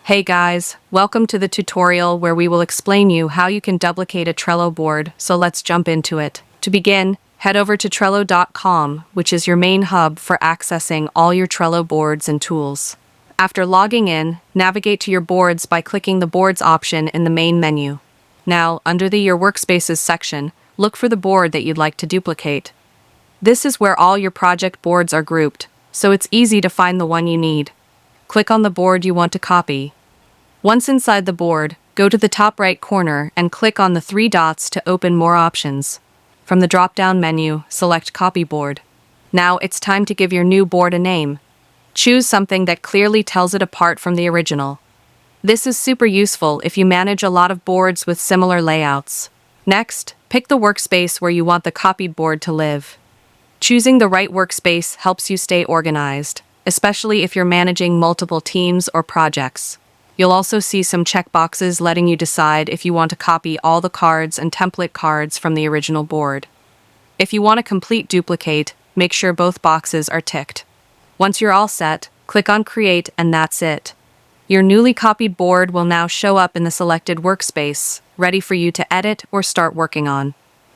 Hey guys, welcome to the tutorial where we will explain you how you can duplicate a Trello board, so let's jump into it. To begin, head over to Trello.com, which is your main hub for accessing all your Trello boards and tools. After logging in, navigate to your boards by clicking the Boards option in the main menu. Now, under the Your Workspaces section, look for the board that you'd like to duplicate. This is where all your project boards are grouped, so it's easy to find the one you need. Click on the board you want to copy. Once inside the board, go to the top right corner and click on the three dots to open more options. From the drop-down menu, select Copy Board. Now it's time to give your new board a name. Choose something that clearly tells it apart from the original. This is super useful if you manage a lot of boards with similar layouts. Next, pick the workspace where you want the copied board to live. Choosing the right workspace helps you stay organized, especially if you're managing multiple teams or projects. You'll also see some checkboxes letting you decide if you want to copy all the cards and template cards from the original board. If you want a complete duplicate, make sure both boxes are ticked. Once you're all set, click on Create and that's it. Your newly copied board will now show up in the selected workspace, ready for you to edit or start working on.